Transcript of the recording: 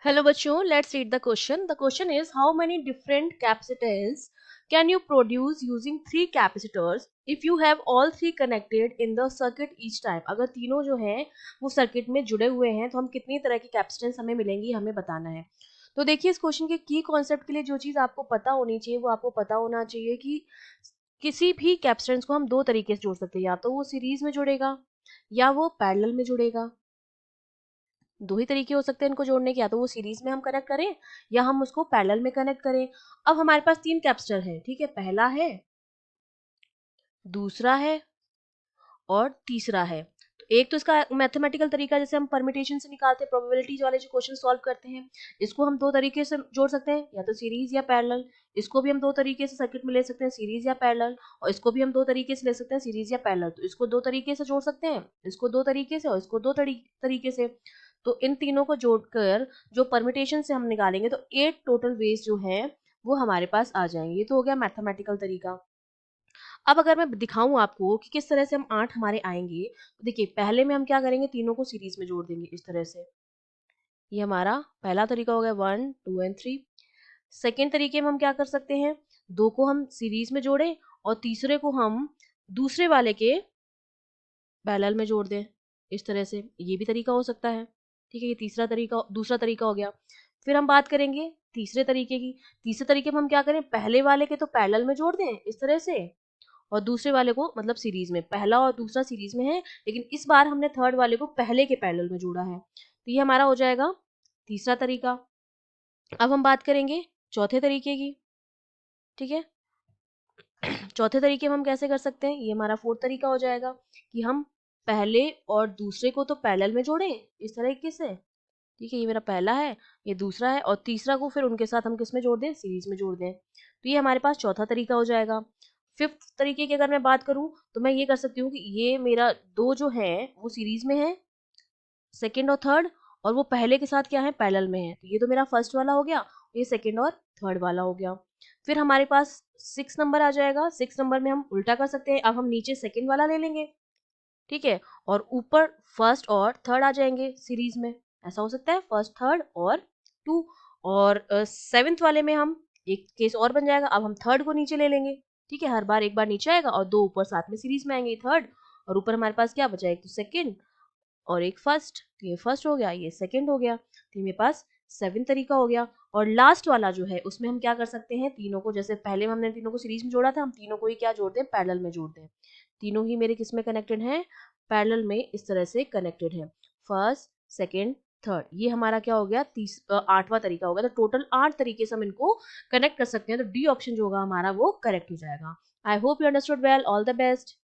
Hello बच्चों, let's read the question. The question is how many different capacitors can you produce using three capacitors if you have all three connected in the circuit each time? अगर तीनों जो हैं वो circuit में जुड़े हुए हैं तो हम कितनी तरह की कैपेसिटेंस हमें मिलेंगी, हमें बताना है। तो देखिए इस क्वेश्चन के की कॉन्सेप्ट के लिए जो चीज़ आपको पता होनी चाहिए वो आपको पता होना चाहिए कि किसी भी कैपेसिटेंस को हम दो तरीके से जोड़ सकते हैं, या तो वो सीरीज में जुड़ेगा या वो पैरेलल में जुड़ेगा। दो ही तरीके हो सकते हैं इनको जोड़ने के, या तो वो सीरीज में हम कनेक्ट करें या हम उसको पैरेलल में कनेक्ट करें। अब हमारे पास तीन कैपेसिटर हैं, ठीक है, पहला है, दूसरा है और तीसरा है। तो एक तो इसका मैथमेटिकल तरीका, जैसे हम परम्यूटेशन से निकालते हैं, प्रोबेबिलिटीज वाले जो क्वेश्चन सॉल्व करते हैं, इसको हम दो तरीके से जोड़ सकते हैं, या तो सीरीज या पैरेलल। इसको भी हम दो तरीके से सर्किट में ले सकते हैं, सीरीज या पैरेलल, और इसको भी हम दो तरीके से ले सकते हैं, सीरीज या पैरेलल। तो इसको दो तरीके से जोड़ सकते हैं, इसको दो तरीके से और इसको दो तरीके से। तो इन तीनों को जोड़कर जो परम्यूटेशन से हम निकालेंगे तो 8 टोटल वेज जो है वो हमारे पास आ जाएंगे। ये तो हो गया मैथमेटिकल तरीका। अब अगर मैं दिखाऊं आपको कि किस तरह से हम 8 हमारे आएंगे, तो देखिए पहले में हम क्या करेंगे, तीनों को सीरीज में जोड़ देंगे इस तरह से। ये हमारा पहला तरीका हो गया, 1 2 एंड 3। सेकेंड तरीके में हम क्या कर सकते हैं, दो को हम सीरीज में जोड़ें और तीसरे को हम दूसरे वाले के पैरेलल में जोड़ दें इस तरह से। ये भी तरीका हो सकता है, ठीक है। ये दूसरा तरीका हो गया। फिर हम बात करेंगे तीसरे तरीके की। तीसरे तरीके में हम क्या करें, पहले वाले के तो पैरेलल में जोड़ दें इस तरह से, और दूसरे वाले को मतलब सीरीज में। पहला और दूसरा सीरीज में है, लेकिन इस बार हमने थर्ड वाले को पहले के पैरेलल में जोड़ा है। तो ये हमारा हो जाएगा तीसरा तरीका। अब हम बात करेंगे चौथे तरीके की, ठीक है। चौथे तरीके में हम कैसे कर सकते हैं, ये हमारा फोर्थ तरीका हो जाएगा कि हम पहले और दूसरे को तो पैरेलल में जोड़ें इस तरीके से, ठीक है। ये मेरा पहला है, ये दूसरा है, और तीसरा को फिर उनके साथ हम किस में जोड़ दें, सीरीज में जोड़ दें। तो ये हमारे पास चौथा तरीका हो जाएगा। फिफ्थ तरीके की अगर मैं बात करूं तो मैं ये कर सकती हूँ कि ये मेरा दो जो है वो सीरीज में है, सेकेंड और थर्ड, और वो पहले के साथ क्या है, पैरेलल में है। तो ये तो मेरा फर्स्ट वाला हो गया, ये सेकेंड और थर्ड वाला हो गया। फिर हमारे पास 6 नंबर आ जाएगा। 6 नंबर में हम उल्टा कर सकते हैं, अब हम नीचे सेकेंड वाला ले लेंगे, ठीक है, और ऊपर फर्स्ट और थर्ड आ जाएंगे सीरीज में। ऐसा हो सकता है, फर्स्ट थर्ड और टू। और सेवेंथ वाले में हम एक केस और बन जाएगा, अब हम थर्ड को नीचे ले लेंगे, ठीक है। हर बार एक बार नीचे आएगा और दो ऊपर साथ में सीरीज में आएंगे, थर्ड, और ऊपर हमारे पास क्या बचा, एक तो सेकेंड और एक फर्स्ट। तो ये फर्स्ट हो गया, ये सेकेंड हो गया। तो मेरे पास 7 तरीका हो गया। और लास्ट वाला जो है उसमें हम क्या कर सकते हैं, तीनों को, जैसे पहले में हमने तीनों को सीरीज में जोड़ा था, हम तीनों को ही क्या जोड़ दें, पैरेलल में जोड़ दें। तीनों ही मेरे किस में कनेक्टेड हैं, पैरेलल में इस तरह से कनेक्टेड है, फर्स्ट सेकेंड थर्ड। ये हमारा क्या हो गया, 8वां तरीका हो गया। तो टोटल 8 तरीके से हम इनको कनेक्ट कर सकते हैं। तो डी ऑप्शन जो होगा हमारा वो करेक्ट हो जाएगा। I hope you understood well. All the best.